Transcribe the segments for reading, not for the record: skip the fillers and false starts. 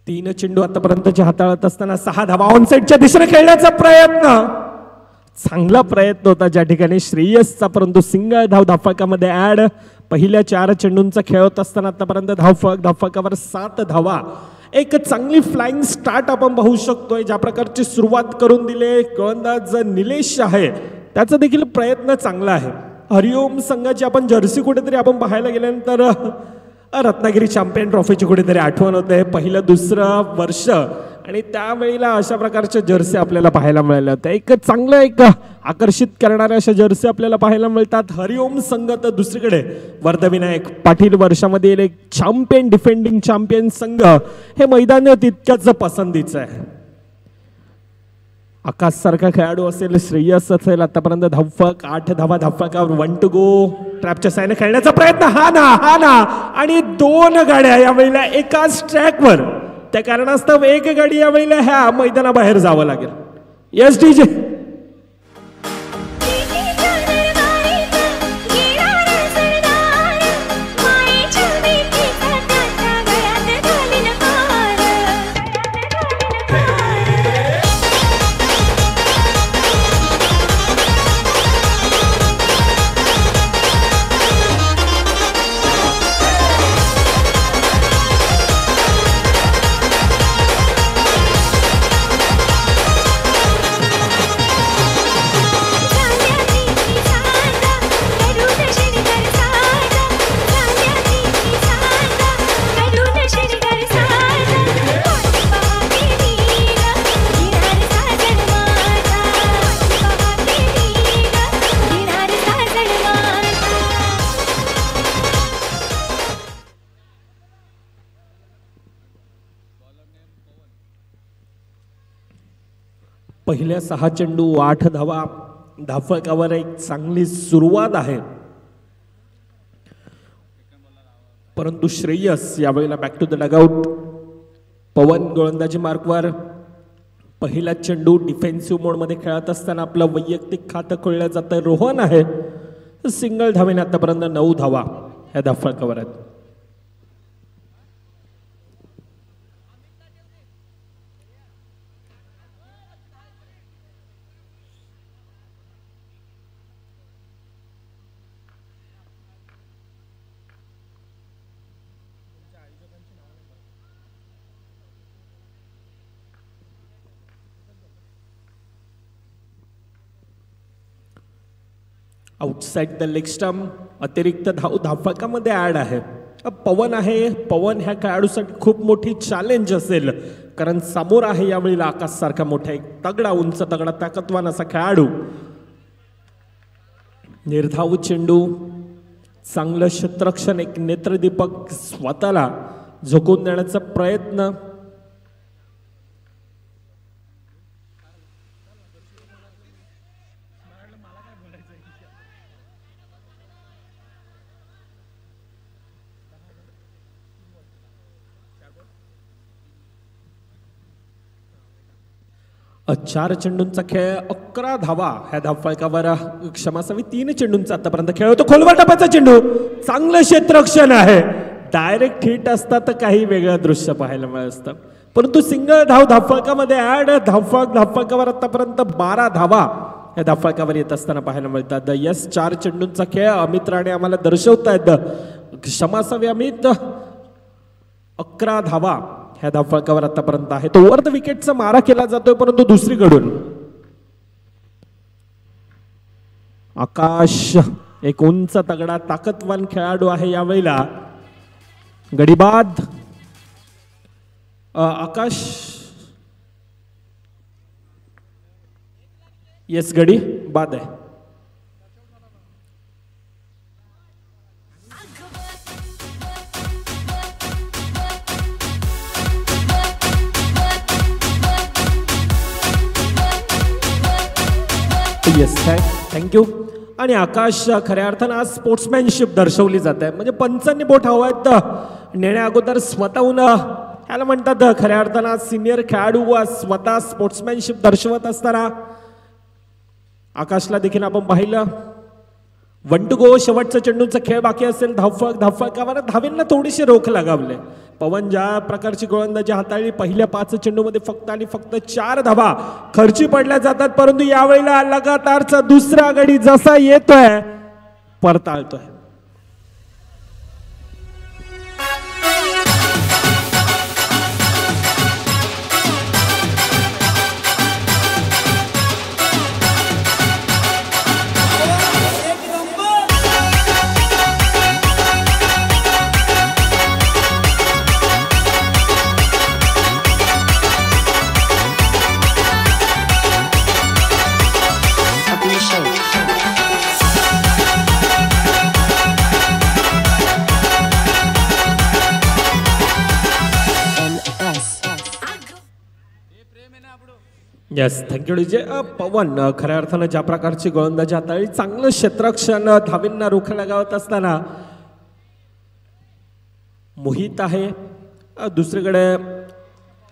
तीन चेंडू आतापर्यंतचे हाताळत असताना 6 धावा ऑनसाइडच्या दिशेने खेळण्याचा प्रयत्न, चांगला प्रयत्न होता ज्या ठिकाणी श्रेयसचा, परंतु सिंगल धाव धावफलकामध्ये ऍड. पहिल्या 4 चेंडूंचा खेळ होत असताना आतापर्यंत धावफलकावर 7 धावा. एक चांगली फ्लाइंग स्टार्ट आपण पाहू शकतोय. ज्या प्रकारची सुरुवात करून दिले गोलंदाज निलेश आहे त्याचा देखील प्रयत्न चांगला आहे. हरिओम संघाची आपण जर्सी कुठेतरी आपण पाहायला गेल्यानंतर रत्नागिरी चॅम्पियन ट्रॉफीची कुठेतरी आठवण होते. पहिलं दुसरं वर्ष आणि त्यावेळेला अशा प्रकारच्या जर्सी आपल्याला पाहायला मिळाल्या होत्या. एक चांगलं एक आकर्षित करणाऱ्या अशा जर्सी आपल्याला पाहायला मिळतात. हरिओम संघ तर दुसरीकडे वर्धविनायक पाटील वर्षामध्ये एक चॅम्पियन डिफेंडिंग चॅम्पियन संघ. हे मैदान तितक्याच पसंतीचं आहे. आकाश सारखा खेळाडू असेल, श्रेयस असेल, आतापर्यंत धावफलक 8 धावा धावफलकावर. 1 टू गो. ट्रॅपच्या साईने खेळण्याचा प्रयत्न, हा ना आणि 2 गाड्या यावेळेला एकाच ट्रॅकवर. त्या कारणास्तव एक गाडी यावेळेला ह्या मैदानाबाहेर जावं लागेल. Yes DJ. पहिल्या 6 चेंडू 8 धावा धावफलकावर. एक चांगली सुरुवात आहे, परंतु श्रेयस यावेळेला बॅक टू द डगआउट. पवन गोलंदाजी मार्कवर. पहिला चेंडू डिफेन्सिव्ह मोडमध्ये खेळत असताना आपलं वैयक्तिक खातं खोललं जातं. रोहन आहे सिंगल धावेने आतापर्यंत 9 धावा ह्या धावफलकावर आहेत. आउटसाइड द लेग स्टंप अतिरिक्त धाव धावफलकामध्ये ऍड आहे. पवन आहे. पवन ह्या खेळाडूसाठी खूप मोठी चॅलेंज असेल, कारण समोर आहे यावेळेला आकाश सारखा मोठा एक तगडा, उंच तगडा, ताकदवान असा खेळाडू. निर्धाव चेंडू, चांगलं क्षेत्ररक्षण, एक नेत्रदीपक स्वतःला झोकून देण्याचा प्रयत्न. चार चेंडूंचा खेळ 11 धावा ह्या धावफलकावर. क्षमा असावी, 3 चेंडूंचा आतापर्यंत खेळ होतो. खोलवर टप्प्याचा चेंडू, चांगलं क्षेत्ररक्षण आहे. डायरेक्ट हिट असतात तर काही वेगळं दृश्य पाहायला मिळत असतं, परंतु सिंगल धाव धावफलकामध्ये ऍड. धावफलकावर आतापर्यंत 12 धावा या धावफलकावर येत असताना पाहायला मिळतात. यस, 4 चेंडूंचा खेळ अमित राणे आम्हाला दर्शवतायत. क्षमा असावी अमित, 11 धावा ह्या धावफलकावर आतापर्यंत आहे. तो ओव्हर द विकेटचा मारा केला जातोय, परंतु दुसरीकडून आकाश एक उंच तगडा ताकदवान खेळाडू आहे यावेळेला. गडीबाद आकाश, येस गडी बाद आहे. Yes, thank you. आणि आकाश खऱ्या अर्थानं आज स्पोर्ट्समॅनशिप दर्शवली जाते. म्हणजे पंचांनी बोट हवं नेण्या अगोदर स्वतःहून ह्याला म्हणतात खऱ्या अर्थानं सिनियर खेळाडू स्वतः स्पोर्ट्समॅनशिप दर्शवत असताना आकाशला देखील आपण पाहिलं. 1 टू गो. शेवटचा चेंडूचा खेळ बाकी असेल. धावफलकावर धावेंना थोडीशी रोख लगावले, पवन ज्या प्रकारची गोलंदाजी हाताळली पहिल्या 5 चेंडूमध्ये फक्त आणि फक्त 4 धावा खर्ची पडल्या जातात, परंतु यावेळेला लगातारचा दुसरा गडी जसा येतोय परताळतोय. Yes, thank you DJ. पवन खऱ्या अर्थानं ज्या प्रकारची गोलंदाजी हाताळली, चांगलं क्षेत्ररक्षण, धावींना रोख लगावत असताना मोहित आहे दुसरीकडे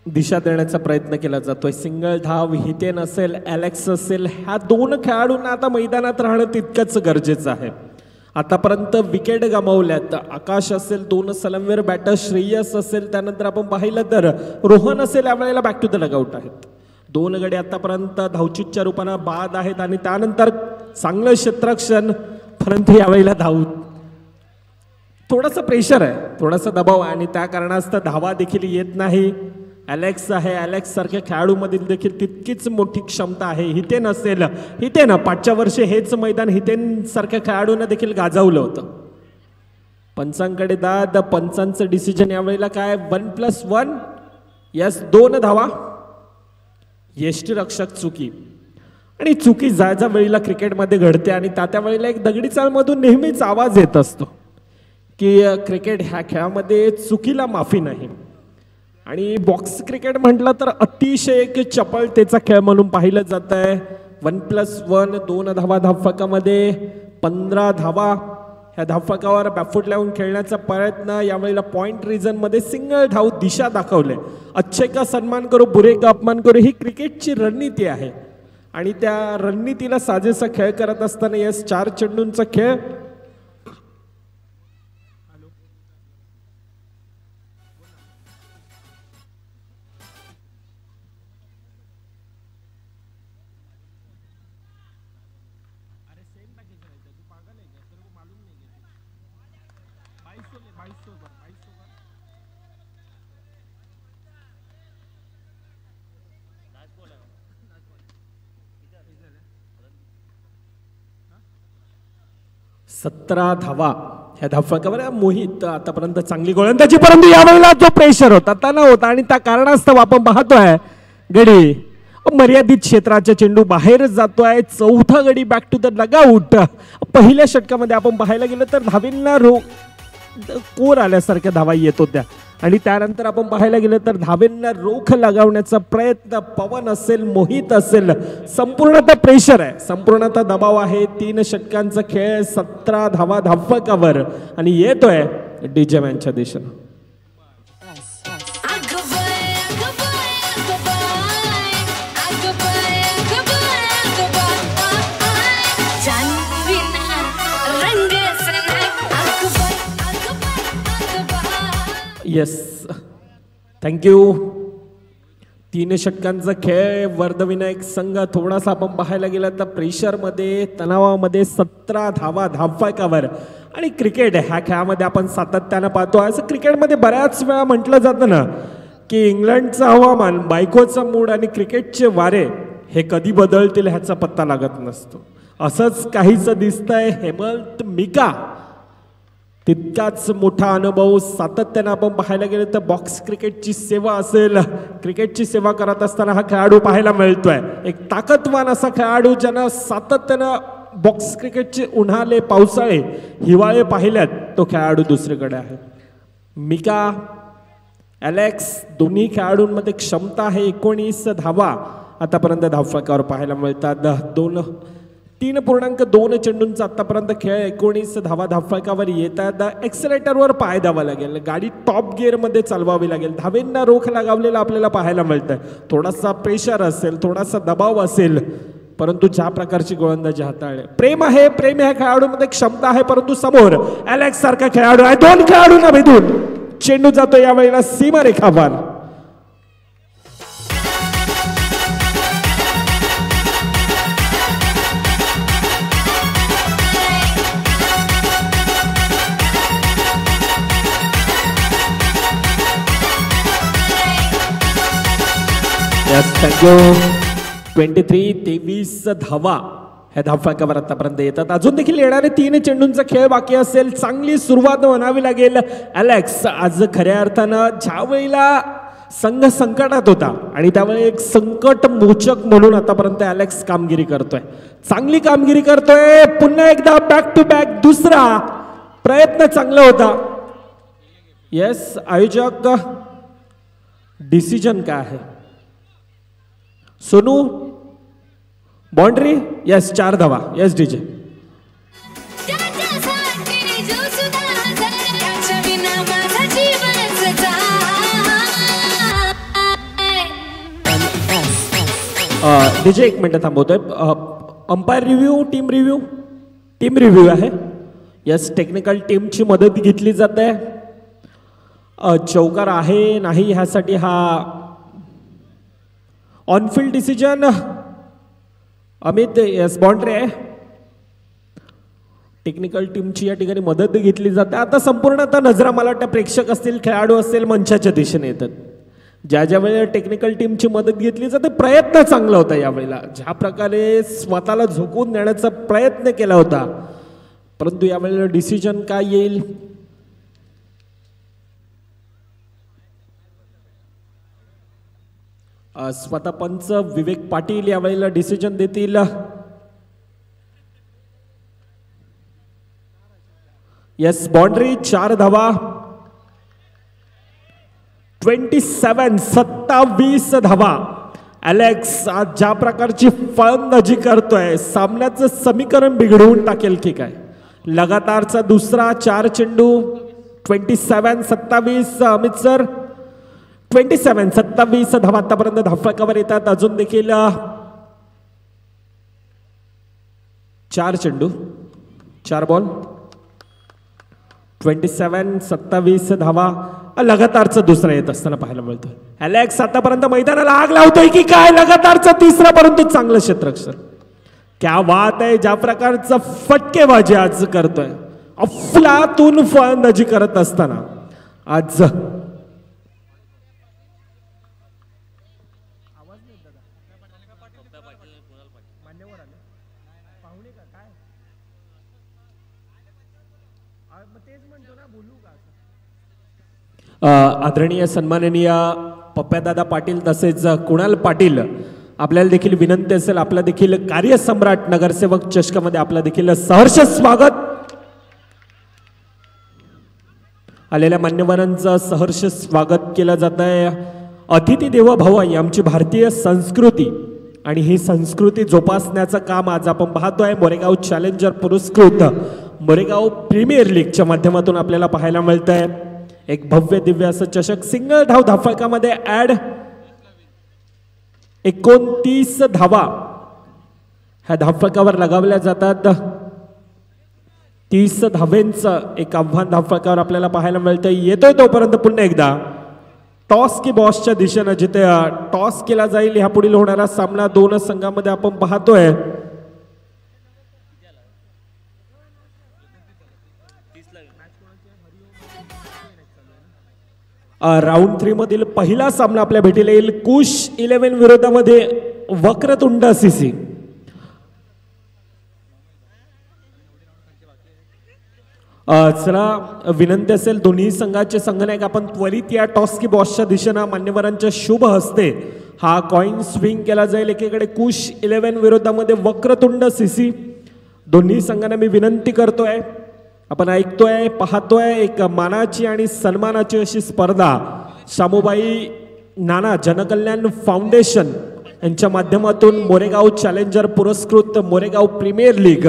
दिशा देण्याचा प्रयत्न केला जातोय. सिंगल धाव हितेन असेल, एलेक्स असेल, ह्या 2 खेळाडूंना आता मैदानात राहणं तितकंच गरजेचं आहे. आतापर्यंत विकेट गमावल्यात. आकाश असेल, 2 सलमवीर बॅटर श्रेयस असेल, त्यानंतर आपण पाहिलं तर रोहन असेल, यावेळेला बॅक टू द लगआउट आहेत. 2 गडी आतापर्यंत धावचीतच्या रूपानं बाद आहेत आणि त्यानंतर चांगलं क्षेत्ररक्षण, परंतु यावेळेला धाव थोडासा प्रेशर आहे, थोडासा दबाव आहे आणि त्या कारणास्तव धावा देखील येत नाही. एलेक्स आहे, एलेक्स सारख्या खेळाडूमधील देखील तितकीच मोठी क्षमता आहे. हितेन असेल, हितेन 5च्या वर्षी हेच मैदान हितेन सारख्या खेळाडूंना देखील गाजवलं होतं. पंचांकडे दाद, पंचांचं डिसिजन यावेळेला काय? 1+1. यस, 2 धावा. यष्टीरक्षक चुकी, आणि चुकी ज्या वेळेला क्रिकेटमध्ये घडते आणि त्या वेळेला एक दगडी चालमधून नेहमीच आवाज येत असतो की क्रिकेट ह्या खेळामध्ये चुकीला माफी नाही. आणि बॉक्स क्रिकेट म्हटलं तर अतिशय एक चपळतेचा खेळ म्हणून पाहिलं जात आहे. 1+1, 2 धावा धावफलकामध्ये, 15 धावा. ह्या धावफलकावर बॅकफूट लावून खेळण्याचा प्रयत्न, यावेळेला पॉइंट रिजनमध्ये सिंगल धाव दिशा दाखवले. अच्छे का सन्मान करो, बुरे का अपमान करो, ही क्रिकेटची रणनीती आहे आणि त्या रणनीतीला साजेसा खेळ करत असताना यस 4 चेंडूंचा खेळ. सतरा धावा ह्या धावफलकावर. मोहित आतापर्यंत चांगली गोलंदाजी, परंतु यावेळेला जो प्रेशर होता त्याला होता आणि त्या कारणास्तव आपण पाहतोय गडी मर्यादित क्षेत्राच्या चेंडू बाहेर जातोय. 4था गडी बॅक टू द लगआउट. पहिल्या षटकामध्ये आपण पाहायला गेलं तर धावींना कोर आल्यासारख्या धावा येत होत्या आणि त्यानंतर आपण पाहायला गेलं तर धावेंना रोख लगावण्याचा प्रयत्न. पवन असेल, मोहित असेल, संपूर्णतः प्रेशर आहे, संपूर्णतः दबाव आहे. 3 षटकांचा खेळ, 17 धावा धावफलकावर आणि येतोय डीजे मॅनच्या दिशेनं. Yes, thank you. 3 षटकांचा खेळ. वर्धविनायक संघ थोडासा आपण पाहायला गेलं तर प्रेशरमध्ये, तणावामध्ये, 17 धावा धावफलकावर. आणि क्रिकेट ह्या खेळामध्ये आपण सातत्यानं पाहतो. असं क्रिकेटमध्ये बऱ्याच वेळा म्हटलं जातं ना की इंग्लंडचं हवामान, बायकोचा मूड आणि क्रिकेटचे वारे हे कधी बदलतील ह्याचा पत्ता लागत नसतो. असंच काहीच दिसतंय. हेमंत मिका तितकाच मोठा अनुभव. सातत्यानं आपण पाहायला गेलं तर बॉक्स क्रिकेटची सेवा असेल, क्रिकेटची सेवा करत असताना हा खेळाडू पाहायला मिळतोय. एक ताकदवान असा खेळाडू ज्यानं सातत्यानं बॉक्स क्रिकेटचे उन्हाळे, पावसाळे, हिवाळे पाहिल्यात, तो खेळाडू दुसरीकडे आहे. मिका, एलेक्स दोन्ही खेळाडूंमध्ये क्षमता आहे. 19 धावा आतापर्यंत धावफलकावर पाहायला मिळतात. 3.2 चेंडूंचा आतापर्यंत खेळ, 19 धावा धावफलकावर येतात. एक्सेलेटरवर पाय द्यावा लागेल, गाडी टॉप गिअरमध्ये चालवावी लागेल. धावेंना रोख लगावलेला आपल्याला पाहायला मिळतंय. थोडासा प्रेशर असेल, थोडासा दबाव असेल, परंतु ज्या प्रकारची गोलंदाजी हाताळले, प्रेम आहे. प्रेम ह्या खेळाडूमध्ये क्षमता आहे, परंतु समोर एलेक्स सारखा खेळाडू आहे. 2 खेळाडूंना भेदून चेंडू जातो यावेळेला सीमारेखावर. थँक्यू. 23 धावा ह्या धावफलकावर आतापर्यंत येतात. अजून देखील येणारे 3 चेंडूंचा खेळ बाकी असेल. चांगली सुरुवात म्हणावी लागेल. अलेक्स आज खऱ्या अर्थानं ज्या वेळेला संघ संकटात होता आणि त्यावेळी एक संकट मोचक म्हणून आतापर्यंत अलेक्स कामगिरी करतोय. चांगली कामगिरी करतोय. पुन्हा एकदा बॅक टू बॅक दुसरा प्रयत्न चांगला होता. येस आयोजक डिसिजन काय आहे? सोनू बाउंड्री. यस 4 धावा. Yes DJ. डीजे 1 मिनिट थांबवतोय. अंपायर रिव्ह्यू टीम रिव्ह्यू आहे. यस टेक्निकल टीमची मदत घेतली जाते. चौकार आहे नाही ह्यासाठी हा on field decision. Amit yes boundary आहे. टेक्निकल टीमची या ठिकाणी मदत घेतली जाते. आता संपूर्ण आता नजरा मला वाटतं प्रेक्षक असतील खेळाडू असतील मंचाच्या दिशेने येतात. ज्या वेळेला टेक्निकल टीमची मदत घेतली जाते प्रयत्न चांगला होता यावेळेला. ज्या प्रकारे स्वतःला झोकून देण्याचा प्रयत्न केला होता परंतु यावेळेला डिसिजन काय येईल? स्वतः पंच विवेक पाटील यावेळेला डिसिजन देतील. यस बाउंड्री 4 धावा. 27 धावा. अलेक्स आज ज्या प्रकारची फलंदाजी करतोय सामन्याचं समीकरण बिघडवून टाकेल की काय? लगातारचा दुसरा 4 चेंडू. 27 अमित सर. 27 धावा आतापर्यंत धावफलकावर येतात. अजून देखील 4 चेंडू 4 बॉल. 27 धावा लगातारचा दुसरा येत असताना पाहायला मिळतोय. अलेक्स आतापर्यंत मैदानाला आग लावतोय की काय? लगातारचा तिसरा परंतु चांगलं क्षेत्ररक्षण. क्या बात आहे. ज्या प्रकारचा फटकेबाजी आज करतोय अफलातून फलंदाजी करत असताना आज आदरणीय सन्माननीय पप्प्यादादा पाटील तसेच कुणाल पाटील आपल्याला देखील विनंती असेल. आपला देखील कार्यसम्राट नगरसेवक चषकामध्ये आपला देखील सहर्ष स्वागत. आलेल्या मान्यवरांचं सहर्ष स्वागत केलं जात आहे. अतिथी देवो भव ही आमची भारतीय संस्कृती आणि ही संस्कृती जोपासण्याचं काम आज आपण पाहतोय. मोरेगाव चॅलेंजर पुरस्कृत मोरेगाव प्रीमियर लीगच्या माध्यमातून आपल्याला पाहायला मिळतंय. एक भव्य दिव्य असं चषक सिंगल धाव धावफलकामध्ये ऍड. 29 धावा ह्या धावफलकावर लगावल्या जातात. 30 धावेंचं एक आव्हान धावफलकावर आपल्याला पाहायला मिळतंय. येतोय तोपर्यंत पुन्हा एकदा टॉस की बॉसच्या दिशेनं जिथे टॉस केला जाईल ह्या पुढील होणारा सामना 2 संघांमध्ये आपण पाहतोय. राऊंड 3 मधील पहिला सामना आपल्या भेटीला येईल. कुश 11 विरोधामध्ये वक्रतुंड सीसी. चला विनंती असेल दोन्ही संघाचे संघनायक आपण त्वरित या टॉस की बॉसच्या दिशेनं मान्यवरांच्या शुभ हस्ते हा कॉइन स्विंग केला जाईल. एकीकडे कुश 11 विरोधामध्ये वक्रतुंड सीसी. दोन्ही संघांना मी विनंती करतोय आपण ऐकतोय पाहतोय एक मानाची आणि सन्मानाची अशी स्पर्धा शामूबाई नाना जनकल्याण फाउंडेशन यांच्या माध्यमातून मोरेगाव चॅलेंजर पुरस्कृत मोरेगाव प्रीमियर लीग.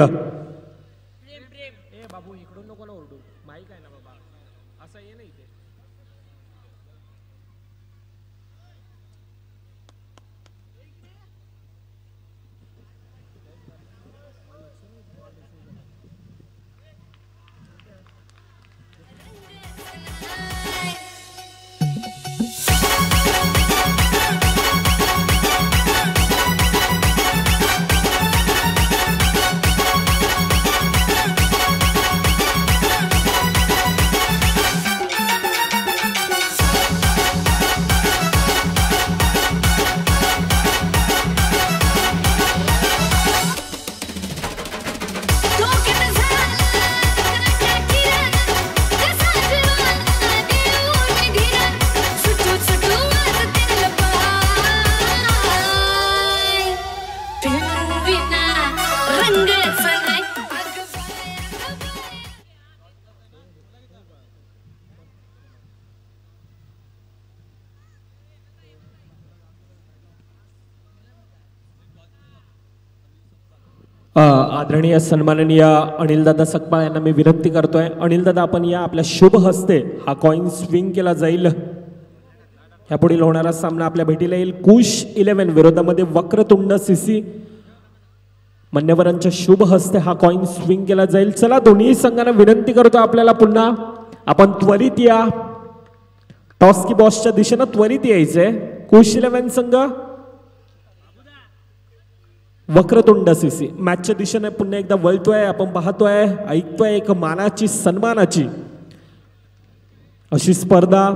आदरणीय सन्माननीय अनिलदादा सकपाळ यांना मी विनंती करतोय, अनिलदादा आपण या, आपल्या शुभ हस्ते हा कॉइन स्विंग केला जाईल. ह्यापुढील होणारा सामना आपल्या भेटीला येईल कुश 11 विरोधामध्ये वक्रतुंड सीसी. मान्यवरांच्या शुभ हस्ते हा कॉइन स्विंग केला जाईल. चला दोन्ही संघांना विनंती करतो आपल्याला पुन्हा आपण त्वरित या, टॉस की बॉसच्या दिशेनं त्वरित यायचंय. कुश 11 संघ, वक्रतुंड सीसी मॅचच्या दिशेने पुन्हा एकदा वळतोय. आपण पाहतोय, ऐकतोय एक मानाची सन्मानाची अशी स्पर्धा.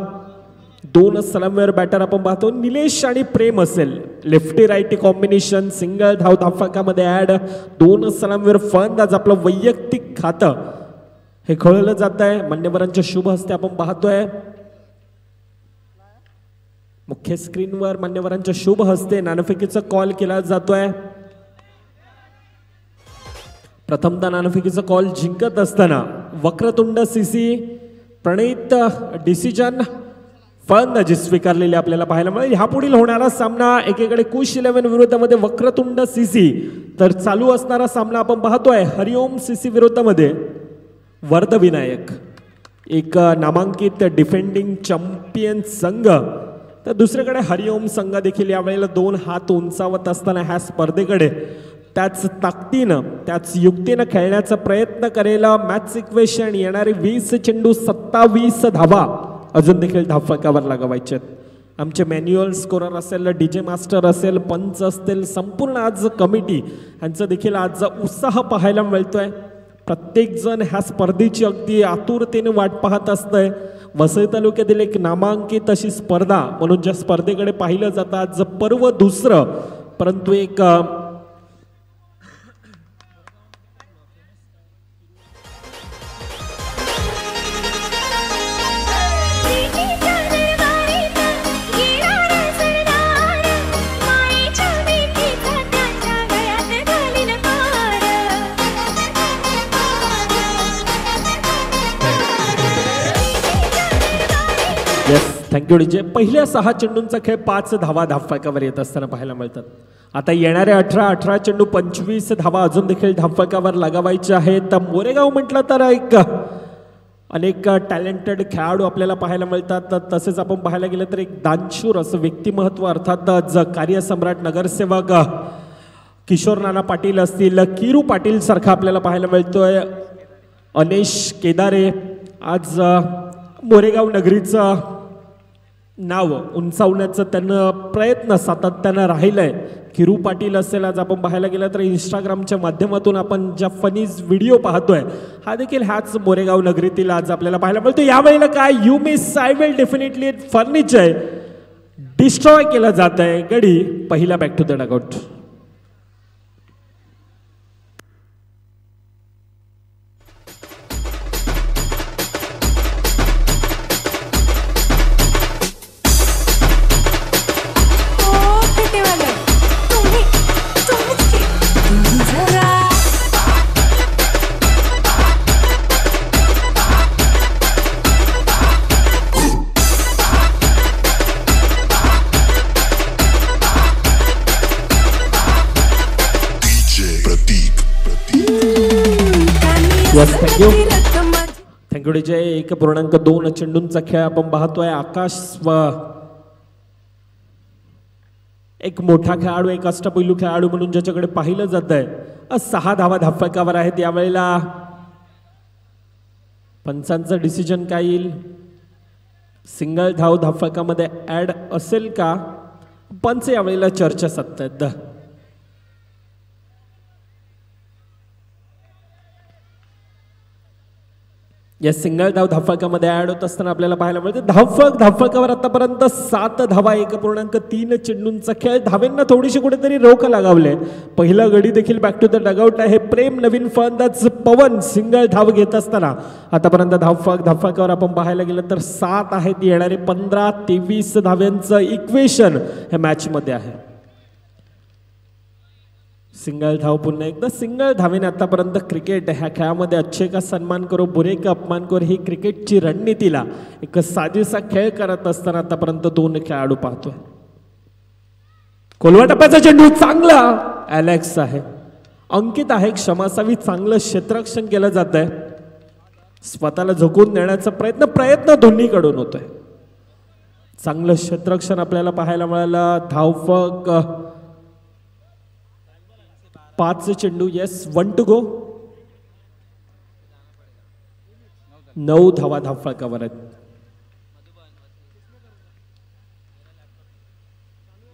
2 सलामीवर बॅटर आपण पाहतो, निलेश आणि प्रेम असेल. लेफ्टी राईटी कॉम्बिनेशन, सिंगल धाव धाफकामध्ये ऍड. 2 सलामीवर फलंदाज आपलं वैयक्तिक खातं हे खळलं जात आहे. मान्यवरांच्या शुभ हस्ते आपण पाहतोय मुख्य स्क्रीनवर मान्यवरांच्या शुभ हस्ते नाणेफेकीचा कॉल केला जातोय. प्रथमतः नाणेफेकीचा कॉल जिंकत असताना वक्रतुंड सीसी प्रणित डिसिजन फलंदाजी स्वीकारलेली आपल्याला पाहायला मिळेल. ह्यापुढील होणारा सामना एकीकडे कुश 11 विरोधामध्ये वक्रतुंड सीसी, तर चालू असणारा सामना आपण पाहतोय हरिओम सीसी विरोधामध्ये वर्धविनायक, एक नामांकित डिफेंडिंग चॅम्पियन संघ. तर दुसरीकडे हरिओम संघ देखील यावेळेला 2 हात उंचावत असताना ह्या स्पर्धेकडे त्याच ताकदीनं त्याच युक्तीनं खेळण्याचा प्रयत्न करेल. मॅच इक्वेशन येणारे 20 चेंडू 27 धावा अजून देखील धावफलकावर लगावायचे. आमचे मॅन्युअल स्कोरर असेल, डीजे मास्टर असेल, पंच असतील, संपूर्ण आज कमिटी यांचं देखील आज उत्साह पाहायला मिळतोय. प्रत्येक जण ह्या स्पर्धेची अगदी आतुरतेने वाट पाहत असतंय. वसई तालुक्यातील एक नामांकित अशी स्पर्धा म्हणून ज्या स्पर्धेकडे पाहिलं जातं आज पर्व दुसरं, परंतु एक थँक्यू डीजे. पहिल्या 6 चेंडूंचा खेळ 5 धावा धावफलकावर येत असताना पाहायला मिळतात. आता येणारे 18 चेंडू 25 धावा अजून देखील धावफलकावर लगावायचे आहेत. मोरेगाव म्हटलं तर एक अनेक टॅलेंटेड खेळाडू आपल्याला पाहायला मिळतात. तसेच आपण पाहायला गेलं तर एक दानशूर असं व्यक्तिमत्व, अर्थातच कार्यसम्राट नगरसेवक किशोर नाना पाटील असतील, किरू पाटील सारखा आपल्याला पाहायला मिळतोय. अनेश केदारे आज मोरेगाव नगरीचं नाव उंचावण्याचं त्यांना प्रयत्न सातत्यानं राहिलंय. किरू पाटील असेल, आज आपण पाहायला गेलं तर इंस्टाग्रामच्या माध्यमातून आपण ज्या फनीज व्हिडिओ पाहतोय हा देखील ह्याच मोरेगाव नगरीतील आज आपल्याला पाहायला मिळतो. यावेळेला काय you miss I will definitely furniture destroy केलं जात आहे. गडी पहिला back to the dugout. Thank you DJ. 1.2 चेंडूंचा खेळ आपण पाहतोय. आकाश एक मोठा खेळाडू, एक अष्टपैलू खेळाडू म्हणून ज्याच्याकडे पाहिलं जात आहे. 6 धावा धावफलकावर आहेत. यावेळेला पंचांचं डिसिजन काय येईल? सिंगल धाव धावफलकामध्ये ऍड असेल का? पंच यावेळेला चर्चा साधतायत. या सिंगल धाव धावफलकामध्ये ऍड होत असताना आपल्याला पाहायला मिळते धावफलकावर आतापर्यंत 7 धावा. 1.3 चेंडूंचा खेळ. धावेंना थोडीशी कुठेतरी रोख लागवले. पहिला गडी देखील बॅक टू द डगआउट आहे. प्रेम नवीन फलंदाज पवन सिंगल धाव घेत असताना आतापर्यंत धावफलकावर आपण पाहायला गेलं तर 7 आहेत. येणारे 15-23 धाव्यांचं इक्वेशन या मॅच मध्ये आहे. सिंगल धाव पुन्हा एकदा सिंगल धावेने आतापर्यंत क्रिकेट ह्या खेळामध्ये अच्छे का सन्मान करो बुरे का अपमान करो ही क्रिकेटची रणनीतीला एक साजेसा खेळ करत असताना आतापर्यंत 2 खेळाडू पाहतोय. कोलवा टप्प्याचा चेंडू चांगला ॲलेक्स आहे. अंकित आहे, क्षमा असावी, चांगलं क्षेत्ररक्षण केलं जात आहे, स्वतःला झोकून देण्याचा प्रयत्न दोन्हीकडून होतोय. चांगलं क्षेत्ररक्षण आपल्याला पाहायला मिळालं. धावफलक 5 चेंडू, येस 1 टू गो. 9 धावा धावफलकावर आहेत.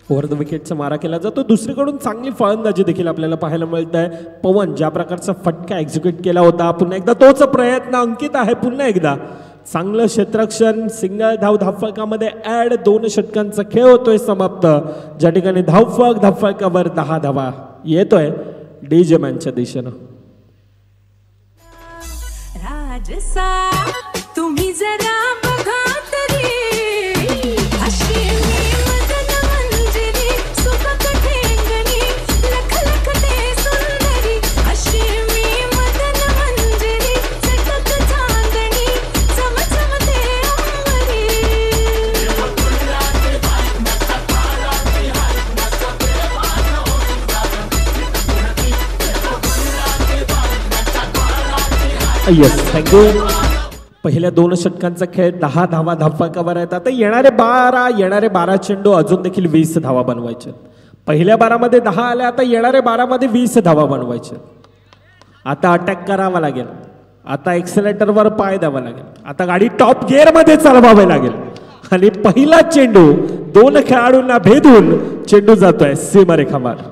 ओव्हर द विकेटचा मारा केला जातो. दुसरीकडून चांगली फलंदाजी देखील आपल्याला पाहायला मिळत आहे. पवन ज्या प्रकारचा फटका एक्झिक्यूट केला होता, पुन्हा एकदा तोच प्रयत्न. अंकित आहे पुन्हा एकदा, चांगलं क्षेत्ररक्षण, सिंगल धाव धावफलकामध्ये ऍड. 2 षटकांचा खेळ होतोय समाप्त, ज्या ठिकाणी धावफलकावर 10 धावा येतोय डीजे मॅनच्या दिशेनं. तुम्ही जरा येस, थँक्यू. पहिल्या 2 षटकांचा खेळ, 10 धावा धावफलकावर आहेत. आता येणारे 12 चेंडू अजून देखील 20 धावा बनवायचे. पहिल्या 12 मध्ये 10 आल्या, आता येणारे 12 मध्ये 20 धावा बनवायचे. आता अटॅक करावा लागेल, आता एक्सेलेटरवर पाय द्यावा लागेल, आता गाडी टॉप गिअर मध्ये चालवावी लागेल. आणि पहिला चेंडू 2 खेळाडूंना भेदून चेंडू जातोय सीमारेखावर.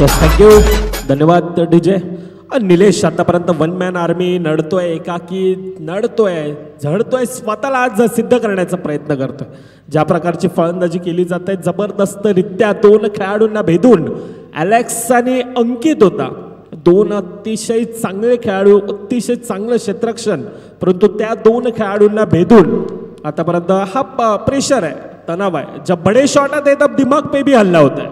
थँक्यू, धन्यवाद डीजे. निलेश आतापर्यंत 1 मॅन आर्मी नडतोय, एकाकी नडतोय, झडतोय, स्वतःला आज सिद्ध करण्याचा प्रयत्न करतोय. ज्या प्रकारची फलंदाजी केली जाते जबरदस्तरित्या 2 खेळाडूंना भेदून अलेक्स आणि अंकित होता. 2 अतिशय चांगले खेळाडू, अतिशय चांगलं क्षेत्ररक्षण, परंतु त्या 2 खेळाडूंना भेदून आतापर्यंत हा प्रेशर आहे, तणाव आहे. जब बडे शॉट आते तब दिमाग पे भी हल्ला होता है.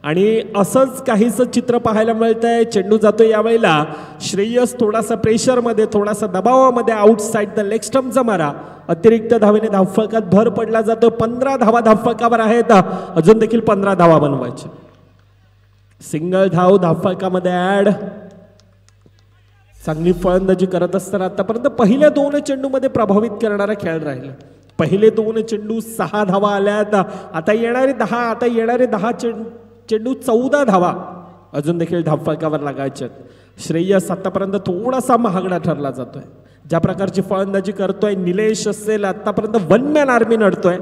आणि असंच काहीच चित्र पाहायला मिळत आहे. चेंडू जातो यावेळेला श्रेयस थोडासा प्रेशरमध्ये, थोडासा दबावामध्ये, आउटसाइड द लेग स्टंपचा मारा, अतिरिक्त धावेने धावफलकात भर पडला जातो. 15 धावा धावफलकावर आहेत, अजून देखील 15 धावा बनवायचे. सिंगल धाव धावफलकामध्ये ऍड. चांगली फलंदाजी करत असताना आतापर्यंत पहिल्या 2 चेंडूमध्ये प्रभावित करणारा खेळ राहिला. पहिले 2 चेंडू 6 धावा आल्यात, आता येणारे 10 चेंडू 14 धावा अजून देखील धावफलकावर लागायचे. श्रेयस आतापर्यंत थोडासा महागडा ठरला जातोय. ज्या प्रकारची फलंदाजी करतोय निलेश असेल, आतापर्यंत 1 मॅन आर्मी नडतोय,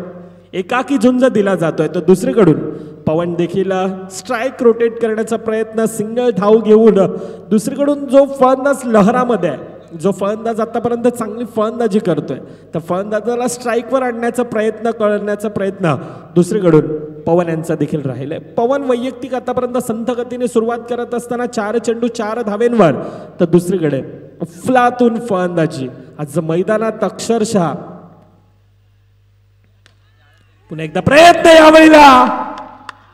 एकाकी झुंज दिला जातोय. तर दुसरीकडून पवन देखील स्ट्राईक रोटेट करण्याचा प्रयत्न, सिंगल धाव घेऊन. दुसरीकडून जो फलंदाज लहरामध्ये आहे, जो फलंदाज आतापर्यंत चांगली फलंदाजी करतोय, तर फलंदाजाला स्ट्राईकवर आणण्याचा प्रयत्न दुसरीकडून पवन यांचा देखील राहिलाय. पवन वैयक्तिक आतापर्यंत संथ गतीने सुरुवात करत असताना 4 चेंडू 4 धावेंवर, तर दुसरीकडे अफलातून फलंदाजी. आज मैदानात अक्षरशः पुन्हा एकदा प्रयत्न, यावेळेला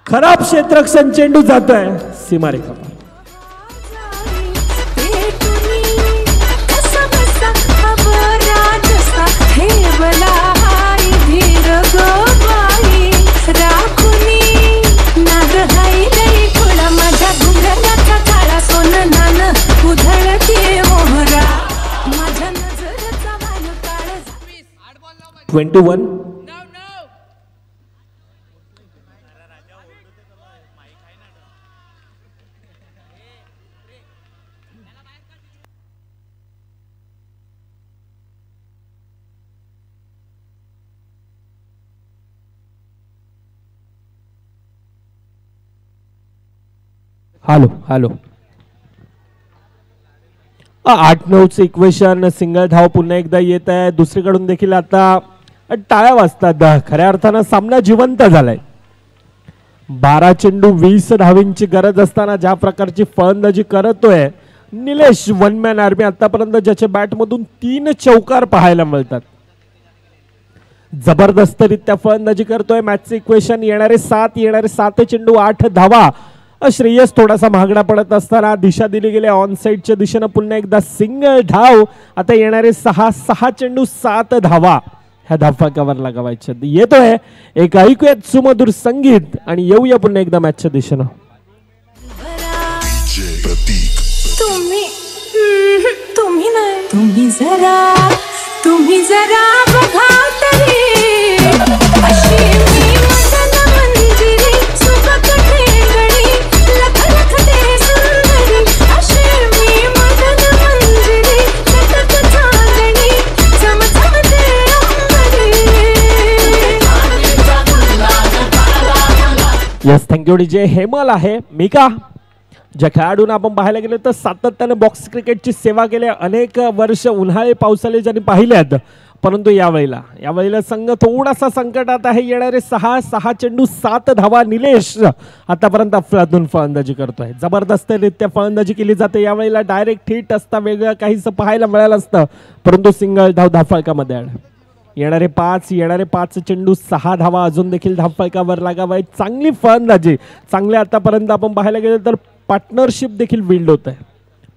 खराब क्षेत्ररक्षण, चेंडू जातोय सीमारेखावर. हॅलो हॅलो 8-9चं इक्वेशन, सिंगल धाव पुन्हा एकदा येत आहे. दुसरीकडून देखील आता टाळ्या वाजतात. खऱ्या अर्थानं सामना जिवंत झालाय. 12 चेंडू 20 धावींची गरज असताना ज्या प्रकारची फलंदाजी करतोय निलेश, 1 मॅन आर्मी, आतापर्यंत ज्याच्या बॅटमधून 3 चौकार पाहायला मिळतात. जबरदस्तरित्या फलंदाजी करतोय. मॅचचं इक्वेशन, येणारे 7 चेंडू 8 धावा, श्रेयस थोडासा महागडा पडत असताना दिशा दिली गेली ऑन साइडच्या दिशेनं पुन्हा एकदा सिंगल धाव. आता येणारे 6 चेंडू 7 धावा ह्या धावफलकावर लगावायचे. येतोय एक ऐकूयात सुमधुर संगीत आणि येऊया पुन्हा एकदा मॅचच्या दिशेनं. तुम्ही जरा बघा तरी अशी मी मदन मंजिरी सुबक ठेंगणी लख लख ते सुंदरी अशी मी मदन मंजिरी लखक चांदणी चम चम ते अंबरी. Yes thank you DJ. हेमल आहे मिका ज्या खेळाडूंना आपण पाहायला गेलो तर सातत्याने बॉक्स क्रिकेटची सेवा केली अनेक वर्ष उन्हाळे पावसाळे ज्यांनी पाहिल्यात. परंतु यावेळेला संघ थोडासा संकटात आहे. येणारे 6 चेंडू 7 धावा. निलेश आतापर्यंत अफलातून फलंदाजी करतोय. जबरदस्तरित्या फलंदाजी केली जाते. यावेळेला डायरेक्ट हिट असता वेगळं काहीच पाहायला मिळालं असतं परंतु सिंगल धाव धावफलकामध्ये ॲड. येणारे 5 चेंडू 6 धावा अजून देखील धावफलकावर लागावाय. चांगली फलंदाजी चांगले आतापर्यंत आपण पाहायला गेलो तर पार्टनरशिप देखील बिल्ड होत आहे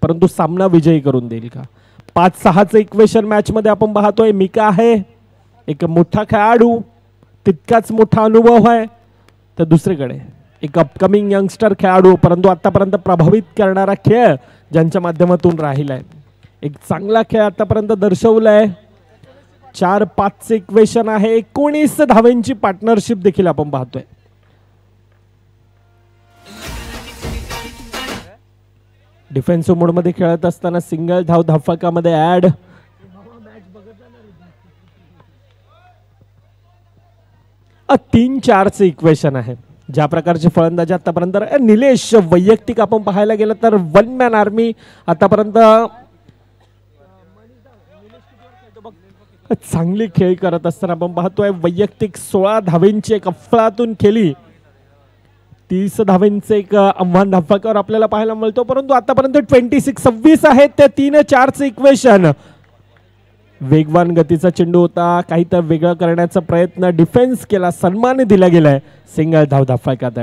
परंतु सामना विजयी करून देईल का. 5-6चं इक्वेशन मॅच मध्ये आपण पाहतोय. मिका आहे एक मोठा खेळाडू तितकाच मोठा अनुभव आहे तर दुसरीकडे एक अपकमिंग यंगस्टर खेळाडू परंतु आतापर्यंत प्रभावित करणारा खेळ ज्यांच्या माध्यमातून राहिलाय. एक चांगला खेळ आतापर्यंत दर्शवलाय. 4-5चं इक्वेशन आहे. 19 धावांची पार्टनरशिप देखील आपण पाहतोय. डिफेन्सिव्ह मोडमध्ये खेळत असताना सिंगल धाव धावफलकामध्ये ऍड. 3-4चं इक्वेशन आहे. ज्या प्रकारची फलंदाजी आतापर्यंत निलेश वैयक्तिक आपण पाहायला गेलं तर 1 मॅन आर्मी आतापर्यंत चांगली खेळ करत असताना आपण पाहतोय. वैयक्तिक 16 धावेंची एक अफलातून केली. 30 धावेंचे एक आव्हान धावफलकावर आपल्याला पाहायला मिळतो परंतु आतापर्यंत 26 आहेत. ते 3-4चं इक्वेशन. वेगवान गतीचा चेंडू होता. काही तर वेगळं करण्याचा प्रयत्न डिफेन्स केला. सन्मान दिला गेलाय. सिंगल धाव धावफलकात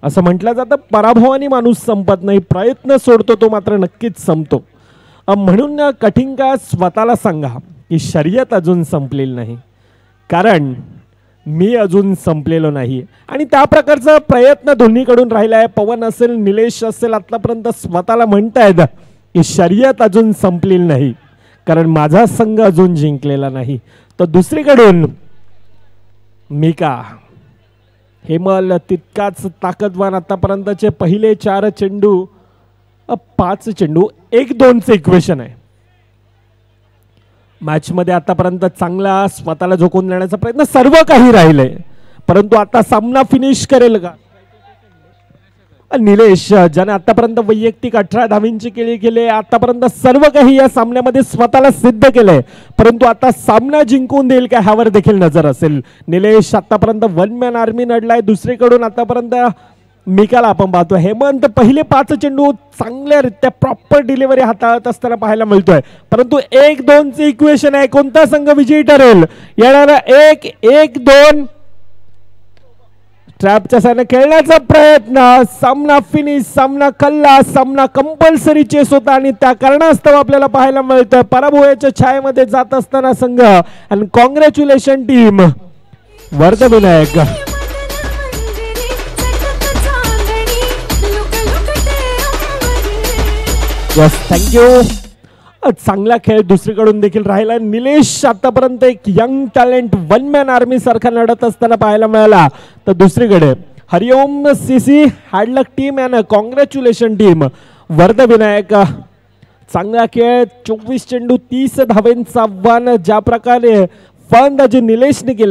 असं म्हटलं जातं पराभवाने माणूस संपत नाही. प्रयत्न सोडतो तो मात्र नक्कीच संपतो. म्हणून कठीण काळ स्वतःला सांगा की शर्यत अजून संपलेली नाही कारण मी अजून संपलेलो नाही. आणि त्या प्रकारचा प्रयत्न दोन्हीकडून राहिला आहे. पवन असेल निलेश असेल आतापर्यंत स्वतःला म्हणतायत की शर्यत अजून संपलेली नाही कारण माझा संघ अजून जिंकलेला नाही. तर दुसरीकडून मिका हेमल तितकाच ताकदवान. आतापर्यंतचे पहिले 4 चेंडू 5 चेंडू 1-2चं इक्वेशन आहे. मॅच मध्ये आतापर्यंत चांगला स्वतःला झोकून देण्याचा प्रयत्न सर्व काही राहिलंय परंतु आता सामना फिनिश करेल का निलेश ज्याने आतापर्यंत वैयक्तिक 18 धावींची केली आतापर्यंत सर्व काही या सामन्यामध्ये स्वतःला सिद्ध केलंय परंतु आता सामना जिंकून देईल का ह्यावर देखील नजर असेल. निलेश आतापर्यंत 1 मॅन आर्मी नडलाय. दुसरीकडून आतापर्यंत मिकाला आपण पाहतो. हेमंत पहिले 5 चेंडू चांगल्यारित्या प्रॉपर डिलिव्हरी हाताळत असताना पाहायला मिळतोय परंतु 1-2चं इक्वेशन आहे. कोणता संघ विजयी ठरेल. येणारा 1-1-2 ट्रॅपच्या साने खेळण्याचा प्रयत्न. सामना फिनिश. सामना कल्ला. सामना कंपल्सरी चेस होता आणि त्या कारणास्तव आपल्याला पाहायला मिळतं पराभवाच्या छायेमध्ये जात असताना संघ. आणि congratulations team Vardhvinayak. Yes thank you. चांगला खेळ दुसरीकडून देखील राहिला. निलेश आतापर्यंत एक यंग टॅलेंट 1 मॅन आर्मी सारखा लढत असताना पाहायला मिळाला तर दुसरीकडे Hariom CC hard luck team and congratulations team Vardhvinayak. चांगला खेळ. 24 चेंडू 30 धावेंचं आव्हान. ज्या प्रकारे फलंदाजी निलेशने केलं